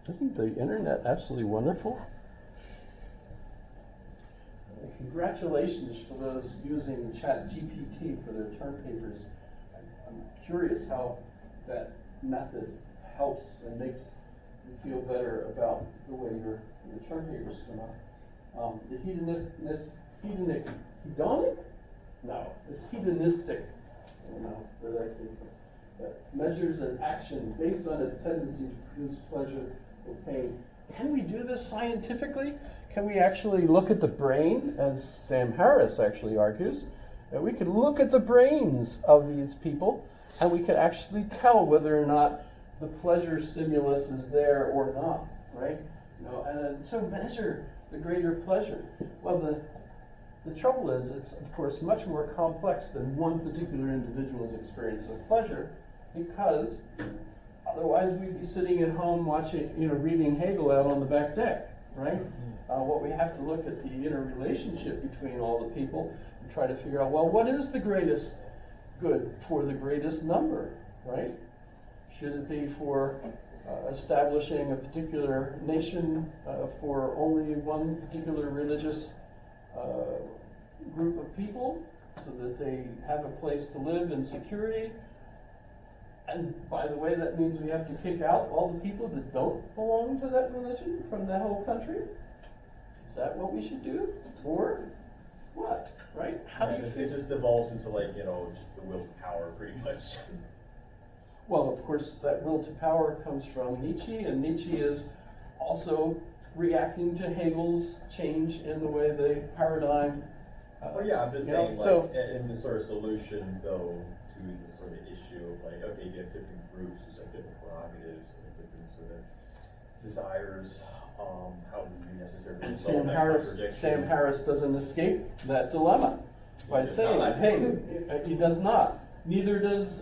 Isn't the internet absolutely wonderful? Congratulations to those using ChatGPT for their term papers. I'm curious how that method helps and makes you feel better about the way your term papers come out. The hedonic? No, it's hedonistic. I don't know where that came from. That measures an action based on its tendency to produce pleasure or pain. Can we do this scientifically? Can we actually look at the brain, as Sam Harris actually argues? That we could look at the brains of these people, and we could actually tell whether or not the pleasure stimulus is there or not, right? And so measure the greater pleasure. Well, the trouble is, it's of course much more complex than one particular individual's experience of pleasure, because otherwise we'd be sitting at home watching, reading Hegel out on the back deck, right? What we have to look at the interrelationship between all the people and try to figure out, well, what is the greatest good for the greatest number, right? Should it be for establishing a particular nation for only one particular religious group of people so that they have a place to live in security? And by the way, that means we have to kick out all the people that don't belong to that religion from the whole country? Is that what we should do? Or what? Right? How do you feel? It just devolves into just the will to power pretty much. Well, of course, that will to power comes from Nietzsche, and Nietzsche is also reacting to Hegel's change in the way the paradigm. I'm just saying, in the sort of solution, though, to the sort of issue of okay, you have different groups, there's different prerogatives, and different sort of desires. How do you necessarily And solve that contradiction? Sam Harris doesn't escape that dilemma by saying, hey, he does not. Neither does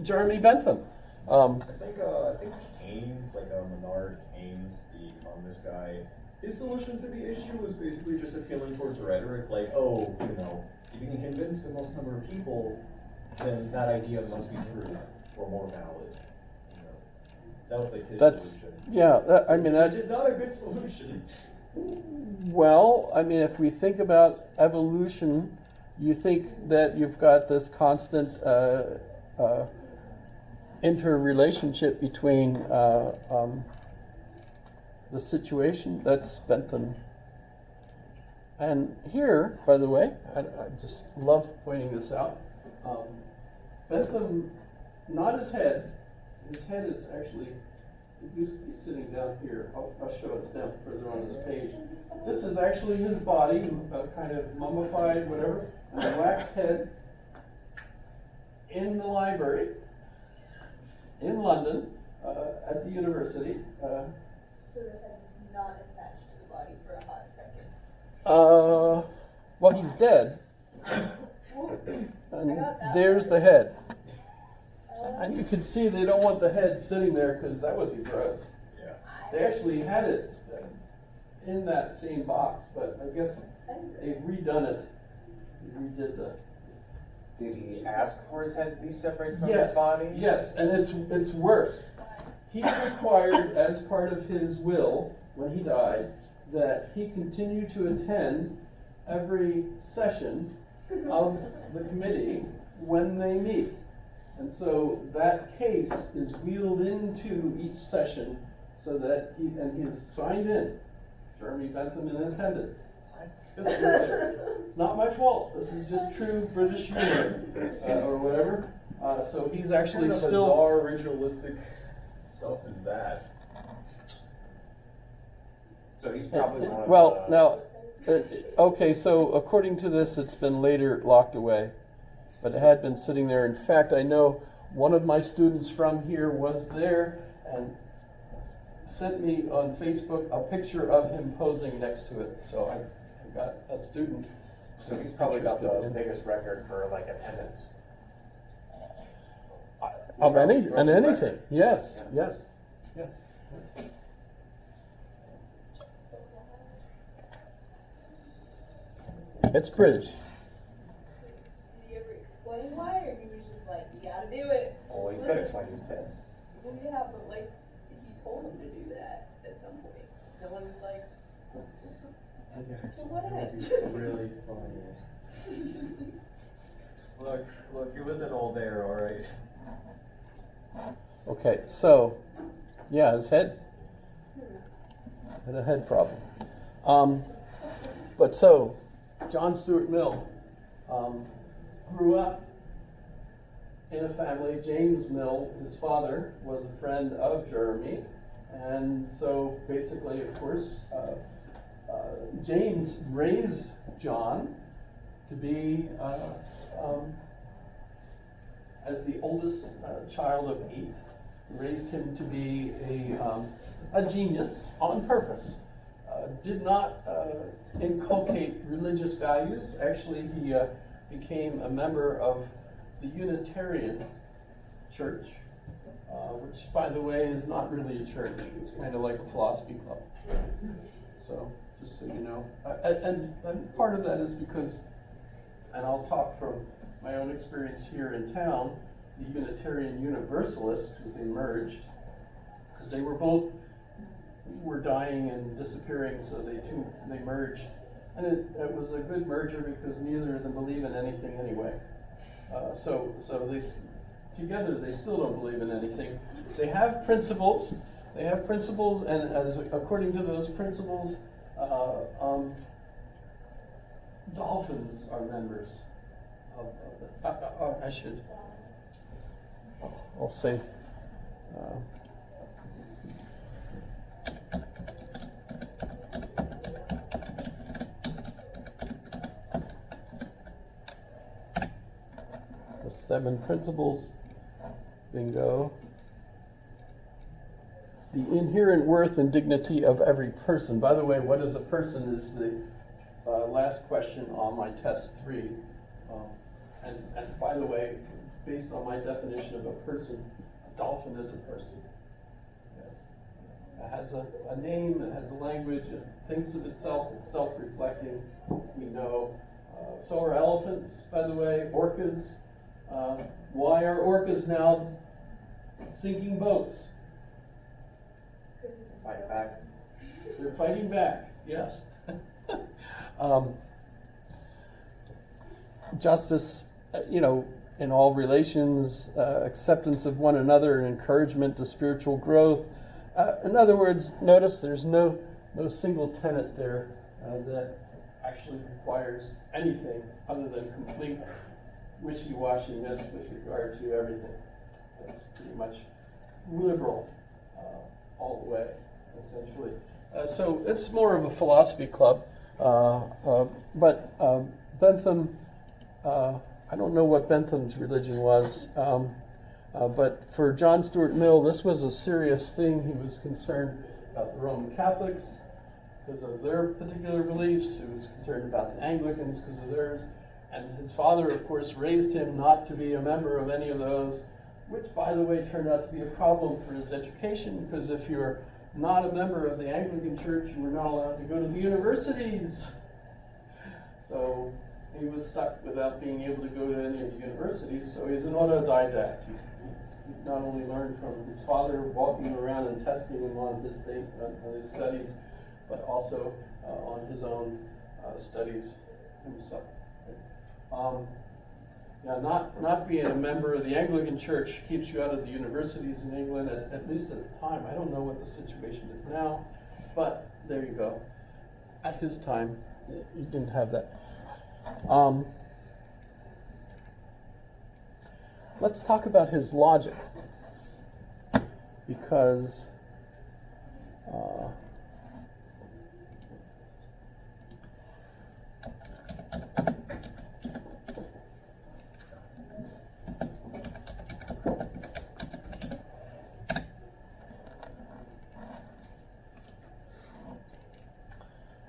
Jeremy Bentham. I think Keynes, Menard Keynes, the economist guy, his solution to the issue was basically just appealing towards rhetoric, if you can convince the most number of people, then that idea must be true or more valid. That was his solution. Yeah, which is not a good solution. Well, if we think about evolution, you think that you've got this constant interrelationship between the situation. That's Bentham. And here, by the way, I just love pointing this out. Bentham, not his head. His head is actually, it used to be sitting down here. I'll show it down further on this page. This is actually his body, kind of mummified, whatever, and a wax head in the library in London at the university. So the head is not attached to the body for a hot second. Well, he's dead. And there's the head. And you can see they don't want the head sitting there because that would be gross. Yeah. They actually had it in that same box, but I guess they've redone it. They redid the. Did he ask for his head to be separated from Yes, his body? yes, and it's worse. He required, as part of his will, when he died, that he continue to attend every session of the committee when they meet. And so that case is wheeled into each session so that he's signed in. Jeremy Bentham in attendance. It's not my fault. This is just true British humor or whatever. So he's actually What kind of still bizarre ritualistic stuff is that? So he's probably one of well the... now. Okay, so according to this, it's been later locked away, but it had been sitting there. In fact, I know one of my students from here was there and sent me on Facebook a picture of him posing next to it. So I got a student. So he's probably got the interested in- biggest record for attendance. Of anything. Yes, yes, yes. It's British. Did he ever explain why, or he was just like, you gotta do it? Well, he Just could listen. explain his head. Well, yeah, but he told him to do that at some point. No one was like, so what? Really funny. Look, it was an old air, all right. Okay, so, yeah, his head had a head problem. But so, John Stuart Mill grew up in a family. James Mill, his father, was a friend of Jeremy, and so basically, of course, James raised John to be, as the oldest child of 8, raised him to be a genius on purpose. Did not inculcate religious values. Actually, he became a member of the Unitarian Church, which, by the way, is not really a church. It's kind of like a philosophy club. So, just so you know. And part of that is because, and I'll talk from my own experience here in town, the Unitarian Universalists, because they merged, because they were dying and disappearing, so they merged. And it was a good merger because neither of them believe in anything anyway. So they together they still don't believe in anything. They have principles. And as according to those principles, dolphins are members of the. I should. I'll say. The 7 principles. Bingo. The inherent worth and dignity of every person. By the way, what is a person is the last question on my test 3. And by the way, based on my definition of a person, a dolphin is a person. Yes. It has a name, it has a language, it thinks of itself, it's self-reflecting, we know. So are elephants, by the way, orcas. Why are orcas now sinking boats? Fight back. They're fighting back, yes. Justice, in all relations, acceptance of one another, and encouragement to spiritual growth. In other words, notice there's no single tenet there that actually requires anything other than complete wishy-washiness with regard to everything. It's pretty much liberal all the way, essentially. So it's more of a philosophy club, but Bentham, I don't know what Bentham's religion was, but for John Stuart Mill, this was a serious thing. He was concerned about the Roman Catholics because of their particular beliefs. He was concerned about the Anglicans because of theirs. And his father, of course, raised him not to be a member of any of those, which, by the way, turned out to be a problem for his education, because if you're not a member of the Anglican Church, you were not allowed to go to the universities. So he was stuck without being able to go to any of the universities, so he's an autodidact. He not only learned from his father, walking around and testing him on his studies, but also on his own studies himself. Not being a member of the Anglican Church keeps you out of the universities in England, at least at the time. I don't know what the situation is now, but there you go. At his time, you didn't have that. Let's talk about his logic, because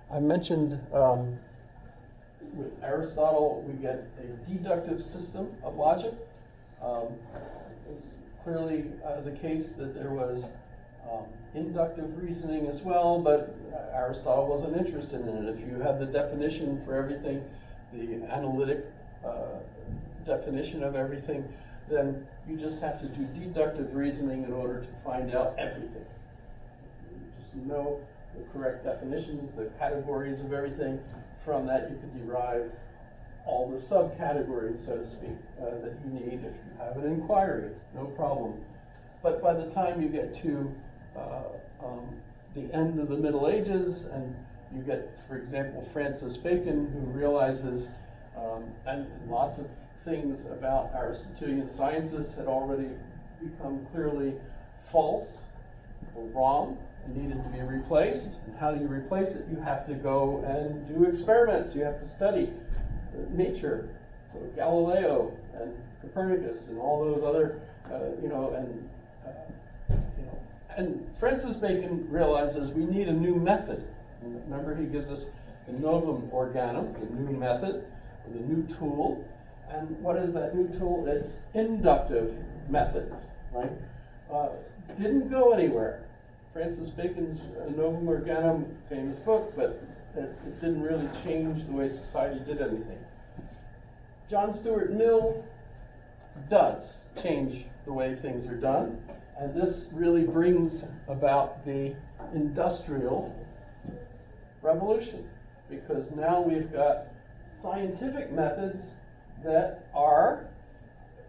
I mentioned with Aristotle we get a deductive system of logic. Clearly the case that there was inductive reasoning as well, but Aristotle wasn't interested in it. If you have the definition for everything, the analytic definition of everything, then you just have to do deductive reasoning in order to find out everything. you know the correct definitions, the categories of everything. From that, you could derive all the subcategories, so to speak, that you need if you have an inquiry. It's no problem. But by the time you get to the end of the Middle Ages, and you get, for example, Francis Bacon, who realizes, and lots of things about Aristotelian sciences had already become clearly false or wrong and needed to be replaced. And how do you replace it? You have to go and do experiments. You have to study nature. So Galileo and Copernicus and all those other, and Francis Bacon realizes we need a new method. And remember, he gives us the novum organum, the new method, or the new tool. And what is that new tool? It's inductive methods, right? Didn't go anywhere. Francis Bacon's Novum Organum, famous book, but it didn't really change the way society did anything. John Stuart Mill does change the way things are done, and this really brings about the Industrial Revolution, because now we've got scientific methods that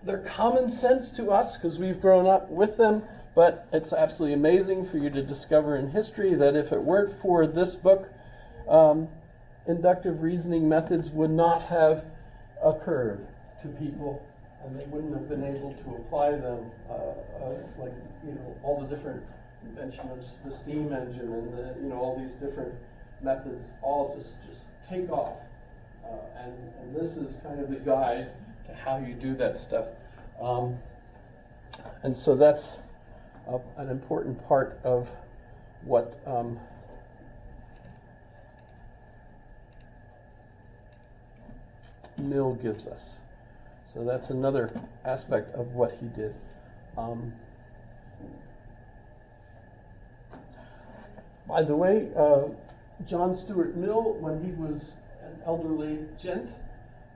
they're common sense to us because we've grown up with them, but it's absolutely amazing for you to discover in history that if it weren't for this book, inductive reasoning methods would not have occurred to people, and they wouldn't have been able to apply them, all the different invention of the steam engine and all these different methods all just take off. And this is kind of the guide to how you do that stuff. And so that's an important part of what Mill gives us. So that's another aspect of what he did. By the way, John Stuart Mill, when he was an elderly gent,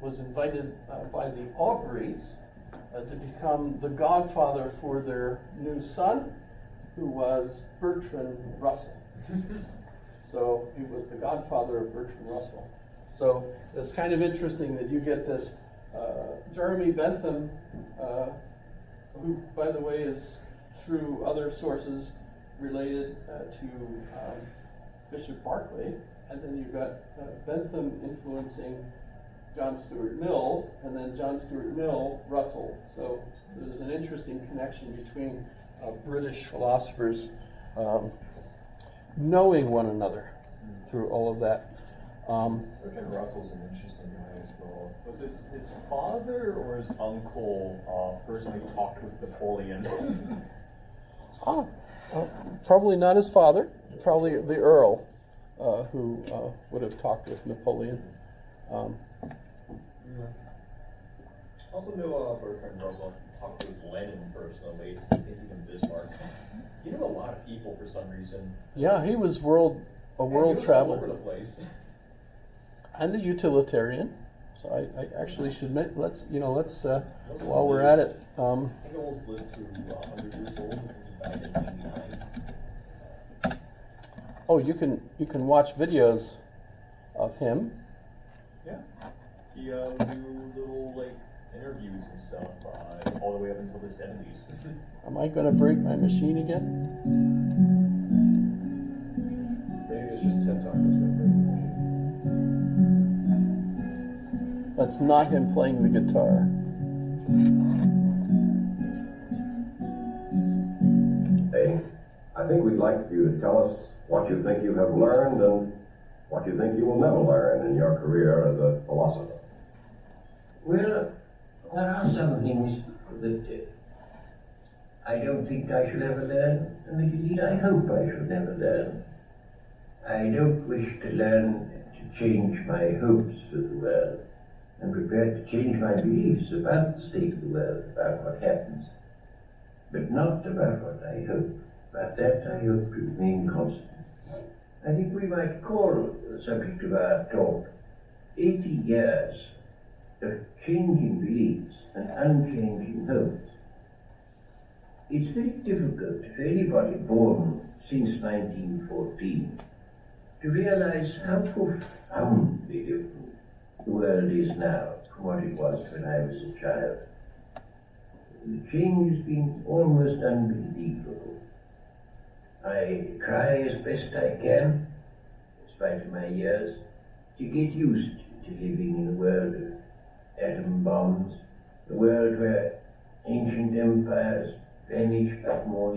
was invited by the Aubreys to become the godfather for their new son, who was Bertrand Russell. So he was the godfather of Bertrand Russell. So it's kind of interesting that you get this Jeremy Bentham, who, by the way, is through other sources related to Bishop Berkeley, and then you've got Bentham influencing John Stuart Mill, and then John Stuart Mill, Russell. So there's an interesting connection between British philosophers knowing one another through all of that. Bertrand Russell's an interesting guy as well. Was it his father or his uncle personally talked with Napoleon? Probably not his father, probably the Earl, who would have talked with Napoleon. Also know Bertrand Russell talked with Lenin personally, maybe even Bismarck. He knew a lot of people for some reason. Yeah, he was a world He was traveler. all over the place. And a utilitarian. So I actually should let's while we're at it. He almost lived to 100 years old and he died at 99. Oh, you can watch videos of him. Yeah. He would do little interviews and stuff all the way up until the 70s. Am I going to break my machine again? Maybe it's just TED Talk that's going to break the machine. That's not him playing the guitar. Hey, I think we'd like you to tell us what you think you have learned and what you think you will never learn in your career as a philosopher. Well, there are some things that I don't think I shall ever learn, and that indeed I hope I shall never learn. I don't wish to learn to change my hopes for the world. I'm prepared to change my beliefs about the state of the world, about what happens, but not about what I hope. About that I hope to remain constant. I think we might call the subject of our talk 80 years of changing beliefs and unchanging hopes. It's very difficult for anybody born since 1914 to realize how profoundly different the world is now from what it was when I was a child. The change has been almost unbelievable. I try as best I can, in spite of my years, to get used to living in a world of atom bombs, a world where ancient empires vanish like morning